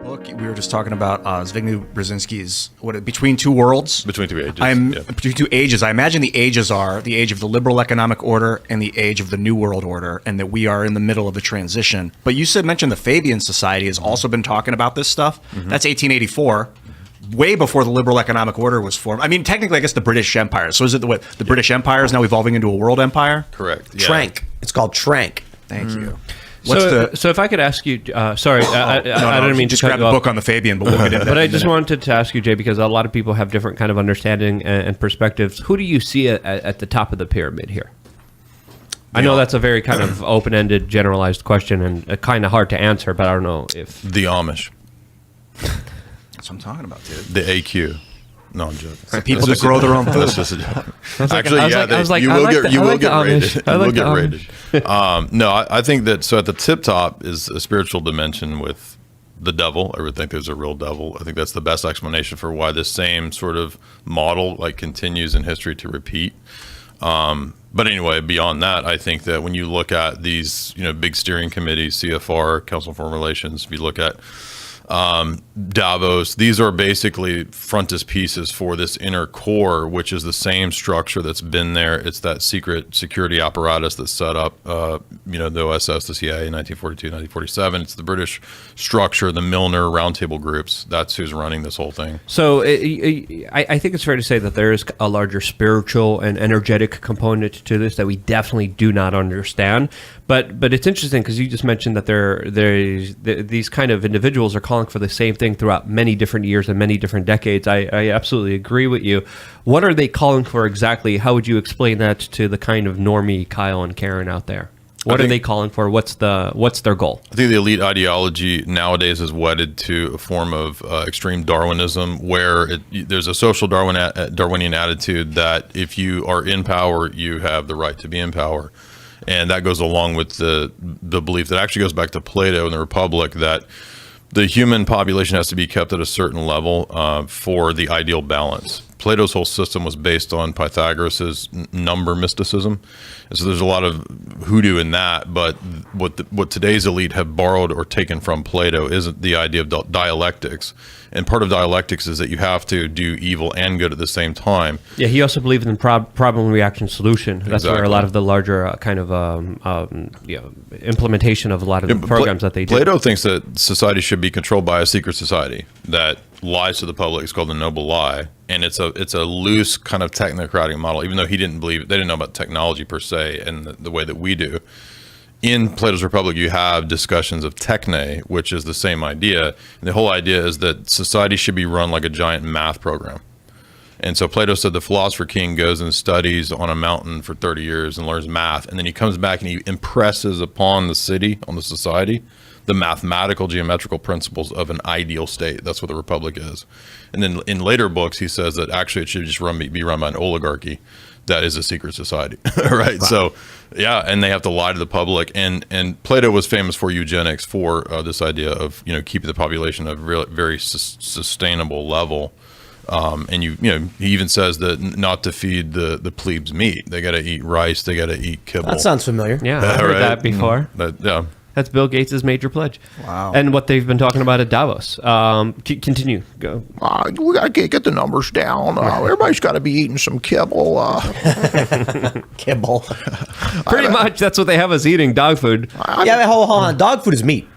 book, we were just talking about Zbigniew Brzezinski's Between Two Worlds. Between Two Ages. Between Two Ages. I imagine the ages are the age of the liberal economic order and the age of the New World Order, and that we are in the middle of a transition. But you mentioned the Fabian Society has also been talking about this stuff. Mm-hmm. That's 1884. Way before the liberal economic order was formed. I mean, technically, I guess the British Empire. So is it the British Empire is now evolving into a world empire? Correct. Yeah. Trank. It's called Trank. Thank you. So if I could ask you, sorry, I didn't mean just to grab the book on the Fabian, but we'll get into that. But I just wanted to ask you, Jay, because a lot of people have different kind of understanding and perspectives. Who do you see at the top of the pyramid here? I know that's a very kind of open-ended, generalized question and kind of hard to answer, but I don't know if... The Amish. That's what I'm talking about, dude. The AQ. No, I'm joking. The people that grow their own food. That's just a joke. Actually, you will get rated. You will get rated. No, I think that, so at the tip top is a spiritual dimension with the devil. I would think there's a real devil. I think that's the best explanation for why this same sort of model continues in history to repeat. But anyway, beyond that, I think that when you look at these, big steering committees, CFR, Council on Foreign Relations, if you look at Davos, these are basically frontispieces for this inner core, which is the same structure that's been there. It's that secret security apparatus that set up, the OSS, the CIA in 1942, 1947. It's the British structure, the Milner roundtable groups. That's who's running this whole thing. So I think it's fair to say that there is a larger spiritual and energetic component to this that we definitely do not understand. But it's interesting because you just mentioned that these kind of individuals are calling for the same thing throughout many different years and many different decades. I absolutely agree with you. What are they calling for exactly? How would you explain that to the kind of normie Kyle and Karen out there? What are they calling for? What's their goal? I think the elite ideology nowadays is wedded to a form of extreme Darwinism, where there's a social Darwinian attitude that if you are in power, you have the right to be in power. And that goes along with the belief that actually goes back to Plato in the Republic, that the human population has to be kept at a certain level for the ideal balance. Plato's whole system was based on Pythagoras's number mysticism. And so there's a lot of hoodoo in that, but what today's elite have borrowed or taken from Plato is the idea of dialectics. And part of dialectics is that you have to do evil and good at the same time. Yeah, he also believed in problem reaction solution. That's where a lot of the larger kind of implementation of a lot of the programs that they do. Plato thinks that society should be controlled by a secret society that lies to the public. It's called the noble lie, and it's a loose kind of technocratic model. Even though he didn't believe, they didn't know about technology per se and the way that we do. In Plato's Republic, you have discussions of techne, which is the same idea. And the whole idea is that society should be run like a giant math program. And so Plato said the philosopher king goes and studies on a mountain for 30 years and learns math. And then he comes back and he impresses upon the city, on the society, the mathematical geometrical principles of an ideal state. That's what the Republic is. And then in later books, he says that actually it should just be run by an oligarchy. That is a secret society, right? Wow. So, yeah, and they have to lie to the public. And Plato was famous for eugenics, for this idea of keeping the population at a very sustainable level. And he even says that not to feed the plebes meat. They got to eat rice. They got to eat kibble. That sounds familiar. Yeah, I've heard that before. Yeah. That's Bill Gates' major pledge. Wow. And what they've been talking about at Davos. Continue. Go. We got to get the numbers down. Everybody's got to be eating some kibble. Kibble. Pretty much, that's what they have us eating, dog food. Hold on. Dog food is meat.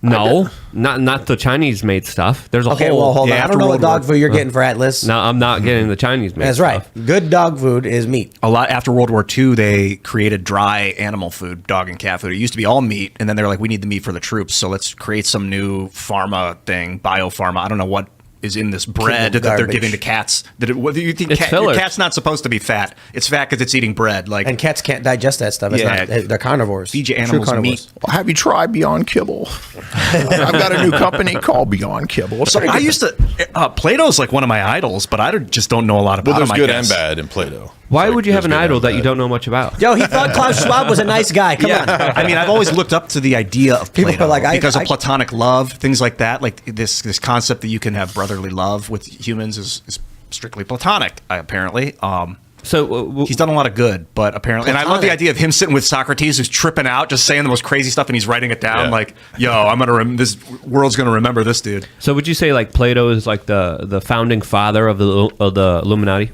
No, not the Chinese-made stuff. There's a whole... well, hold on. I don't know what dog food you're getting for Atlas. No, I'm not getting the Chinese-made That's stuff. right. Good dog food is meat. A lot after World War II, they created dry animal food, dog and cat food. It used to be all meat, and then they're like, we need the meat for the troops, so let's create some new pharma thing, biopharma. I don't know what is in this bread that they're giving to cats. What do you think? Your cat's not supposed to be fat. It's fat because it's eating bread. And cats can't digest that stuff. They're carnivores. Feed your animals meat. Well, have you tried Beyond Kibble? I've got a new company called Beyond Kibble. So I used to. Plato's like one of my idols, but I just don't know a lot about him. Well, there's good and bad in Plato. Why would you have an idol that you don't know much about? Yo, he thought Klaus Schwab was a nice guy. Come on. I mean, I've always looked up to the idea of Plato because of platonic love, things like that. Like this concept that you can have brotherly love with humans is strictly platonic, apparently. So He's done a lot of good, but apparently, and I love the idea of him sitting with Socrates, who's tripping out, just saying the most crazy stuff, and he's writing it down. Yeah. Like, "Yo, I'm gonna this world's gonna remember this dude." So would you say like Plato is like the founding father of the Illuminati?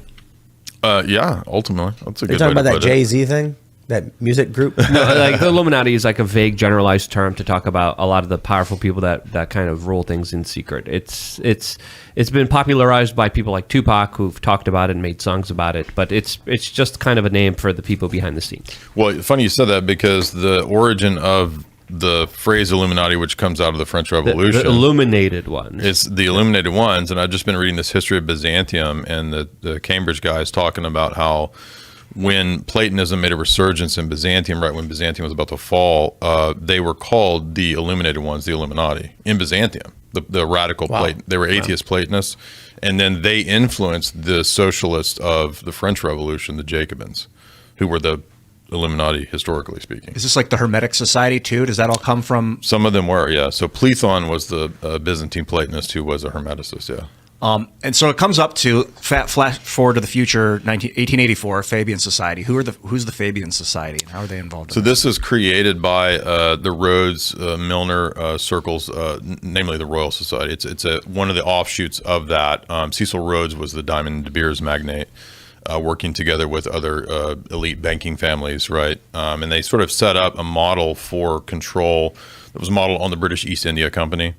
Yeah, ultimately, that's a You're good talking way about to that put it. Jay-Z thing? That music group? No, like the Illuminati is like a vague, generalized term to talk about a lot of the powerful people that kind of rule things in secret. It's been popularized by people like Tupac, who've talked about it and made songs about it. But it's just kind of a name for the people behind the scenes. Well, funny you said that, because the origin of the phrase Illuminati, which comes out of the French Revolution, The illuminated ones. it's the illuminated ones. And I've just been reading this history of Byzantium, and the Cambridge guys talking about how when Platonism made a resurgence in Byzantium, right when Byzantium was about to fall, they were called the illuminated ones, the Illuminati, in Byzantium. The radical they were atheist Platonists, and then they influenced the socialists of the French Revolution, the Jacobins, who were the Illuminati, historically speaking. Is this like the Hermetic Society too? Does that all come from? Some of them were, yeah. So Plethon was the Byzantine Platonist who was a Hermeticist, yeah. And so it comes up to flash forward to the future, 1884, Fabian Society. Who's the Fabian Society? How are they involved? So this is created by the Rhodes Milner circles, namely the Royal Society. It's one of the offshoots of that. Cecil Rhodes was the Diamond and De Beers magnate, working together with other elite banking families, right? And they sort of set up a model for control that was modeled on the British East India Company.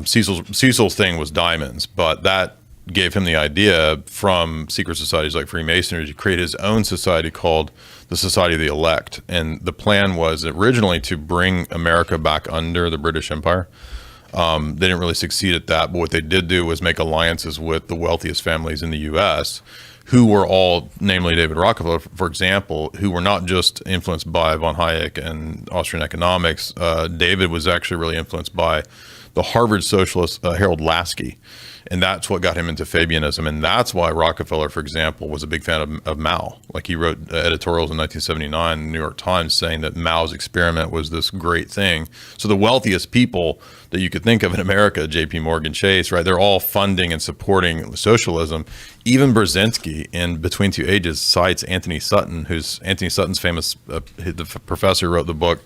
Cecil's thing was diamonds, but that gave him the idea from secret societies like Freemasonry to create his own society called the Society of the Elect. And the plan was originally to bring America back under the British Empire. They didn't really succeed at that, but what they did do was make alliances with the wealthiest families in the U.S., who were all, namely David Rockefeller, for example, who were not just influenced by von Hayek and Austrian economics. David was actually really influenced by the Harvard socialist Harold Lasky, and that's what got him into Fabianism. And that's why Rockefeller, for example, was a big fan of Mao. Like, he wrote editorials in 1979 in the New York Times saying that Mao's experiment was this great thing. So the wealthiest people that you could think of in America, J.P. Morgan Chase, right, they're all funding and supporting socialism. Even Brzezinski, in Between Two Ages, cites Anthony Sutton, who's Anthony Sutton's famous the professor who wrote the book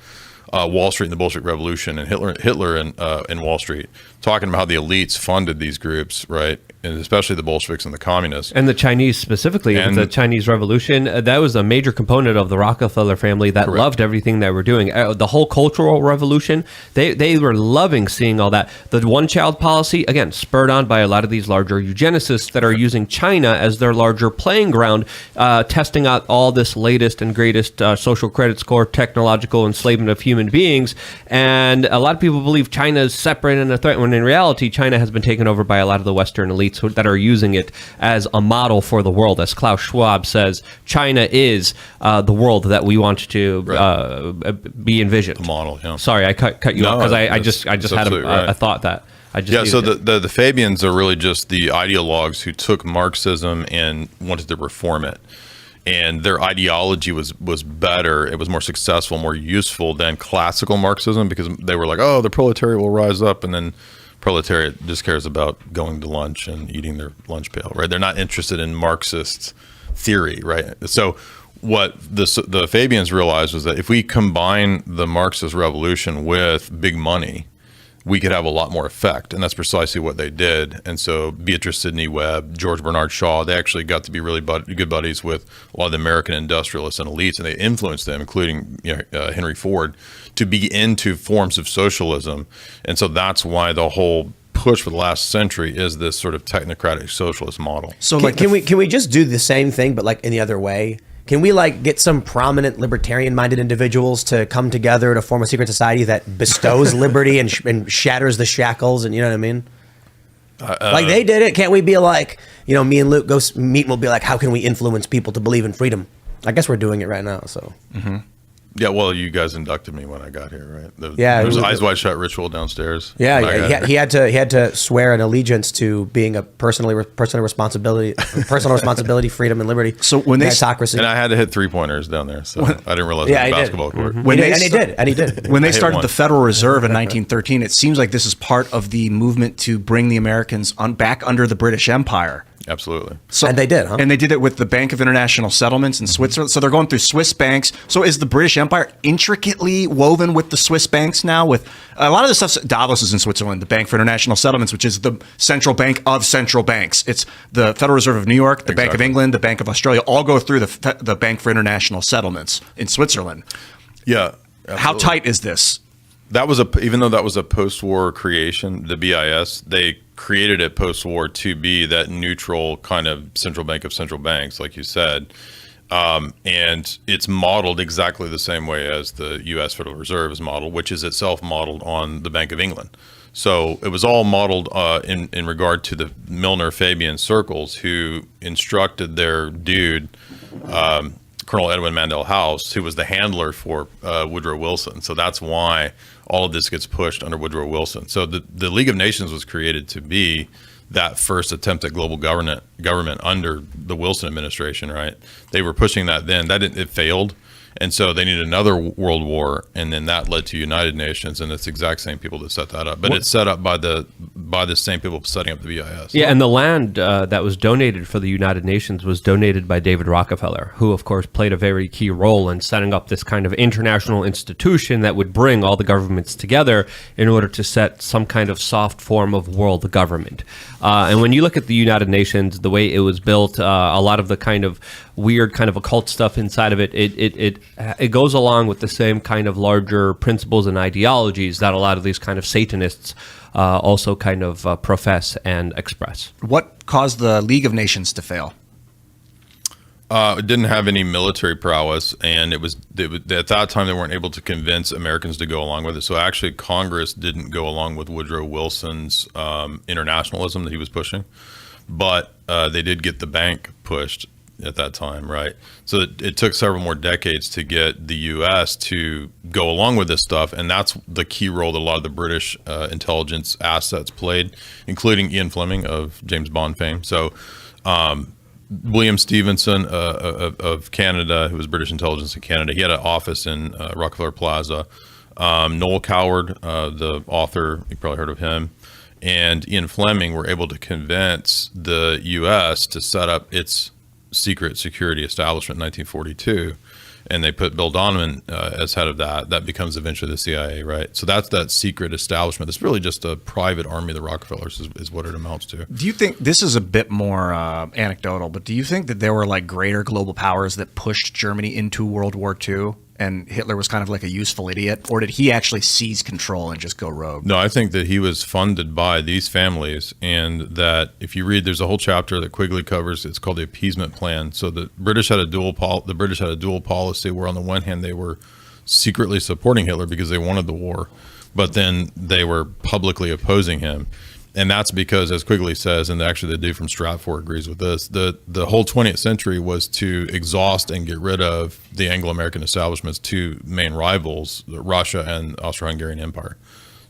Wall Street and the Bolshevik Revolution, and Hitler in Wall Street, talking about how the elites funded these groups, right? And especially the Bolsheviks and the communists. And the Chinese specifically, And the Chinese Revolution, that was a major component of the Rockefeller family that loved everything that we're doing. The whole cultural revolution, they were loving seeing all that. The one-child policy, again, spurred on by a lot of these larger eugenicists that are using China as their larger playing ground, testing out all this latest and greatest social credit score, technological enslavement of human beings. And a lot of people believe China is separate and a threat, when in reality, China has been taken over by a lot of the Western elites that are using it as a model for the world. As Klaus Schwab says, China is the world that we want to be envisioned. The model, yeah. Sorry, I cut you off because I just had a thought that I just so needed the Fabians are really just the ideologues who took Marxism and wanted to reform it. And their ideology was better. It was more successful, more useful than classical Marxism, because they were like, oh, the proletariat will rise up, and then proletariat just cares about going to lunch and eating their lunch pail, right? They're not interested in Marxist theory, right? So what the Fabians realized was that if we combine the Marxist revolution with big money, we could have a lot more effect. And that's precisely what they did. And so Beatrice Sidney Webb, George Bernard Shaw, they actually got to be really good buddies with a lot of the American industrialists and elites, and they influenced them, including Henry Ford, to be into forms of socialism. And so that's why the whole push for the last century is this sort of technocratic socialist model. So can we just do the same thing, but like in the other way? Can we like get some prominent libertarian-minded individuals to come together to form a secret society that bestows liberty and shatters the shackles? And you know what I mean? Like they did it. Can't we be like, me and Luke go meet and we'll be like, how can we influence people to believe in freedom? I guess we're doing it right now. So. Mm-hmm. Yeah, well, you guys inducted me when I got here, right? Yeah, there was an Eyes Wide Shut ritual downstairs. Yeah, he had to swear an allegiance to being a personal responsibility, freedom and liberty. So when meritocracy, and I had to hit 3-pointers down there, so I didn't realize it was a basketball court. Mm-hmm. And he did. When they started the Federal Reserve in 1913, it seems like this is part of the movement to bring the Americans back under the British Empire. Absolutely. So, And they did, huh? And they did it with the Bank of International Settlements in Switzerland. So they're going through Swiss banks. So is the British Empire intricately woven with the Swiss banks now? With a lot of the stuff, Davos is in Switzerland, the Bank for International Settlements, which is the central bank of central banks. It's the Federal Reserve of New York, the Bank of England, the Bank of Australia, all go through the Bank for International Settlements in Switzerland. Yeah. How tight is this? That was even though that was a post-war creation, the BIS, they created it post-war to be that neutral kind of central bank of central banks, like you said. And it's modeled exactly the same way as the U.S. Federal Reserve is modeled, which is itself modeled on the Bank of England. So it was all modeled in regard to the Milner-Fabian circles, who instructed their dude, Colonel Edwin Mandell House, who was the handler for Woodrow Wilson. So that's why all of this gets pushed under Woodrow Wilson. So the League of Nations was created to be that first attempt at global government under the Wilson administration, right? They were pushing that then. It failed. And so they needed another world war, and then that led to United Nations, and it's the exact same people that set that up. But it's set up by the same people setting up the BIS. Yeah, and the land that was donated for the United Nations was donated by David Rockefeller, who, of course, played a very key role in setting up this kind of international institution that would bring all the governments together in order to set some kind of soft form of world government. And when you look at the United Nations, the way it was built, a lot of the kind of weird kind of occult stuff inside of it goes along with the same kind of larger principles and ideologies that a lot of these kind of Satanists also kind of profess and express. What caused the League of Nations to fail? It didn't have any military prowess, and at that time they weren't able to convince Americans to go along with it. So actually, Congress didn't go along with Woodrow Wilson's internationalism that he was pushing, but they did get the bank pushed at that time, right? So it took several more decades to get the U.S. to go along with this stuff, and that's the key role that a lot of the British intelligence assets played, including Ian Fleming of James Bond fame. So William Stevenson of Canada, who was British intelligence in Canada, he had an office in Rockefeller Plaza. Noel Coward, the author, you probably heard of him, and Ian Fleming were able to convince the U.S. to set up its secret security establishment in 1942, and they put Bill Donovan as head of that. That becomes eventually the CIA, right? So that's that secret establishment. It's really just a private army of the Rockefellers is what it amounts to. Do you think, this is a bit more anecdotal, but do you think that there were like greater global powers that pushed Germany into World War II and Hitler was kind of like a useful idiot? Or did he actually seize control and just go rogue? No, I think that he was funded by these families, and that if you read, there's a whole chapter that Quigley covers. It's called the appeasement plan. So the British had a dual policy where on the one hand they were secretly supporting Hitler because they wanted the war, but then they were publicly opposing him. And that's because, as Quigley says, and actually the dude from Stratford agrees with this, the whole 20th century was to exhaust and get rid of the Anglo-American establishment's two main rivals, Russia and Austro-Hungarian Empire.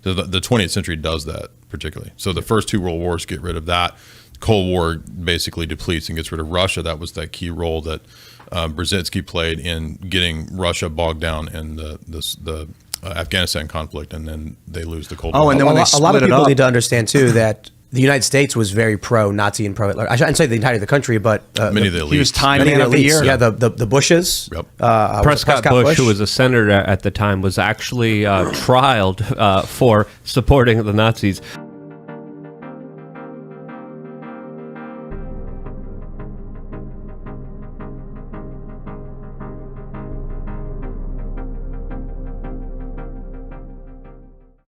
So the 20th century does that particularly. So the first two world wars get rid of that. Cold War basically depletes and gets rid of Russia. That was that key role that Brzezinski played in getting Russia bogged down in the Afghanistan conflict, and then they lose the Cold War. Oh, and then when they a lot of split it people up, need to understand too that the United States was very pro-Nazi and pro-Hitler. I shouldn't say the entirety of the country, but many of the elites. he was Time many Man of the elites. Year. Yeah, the Bushes. Yep. Prescott Bush, who was a senator at the time, was actually trialed for supporting the Nazis.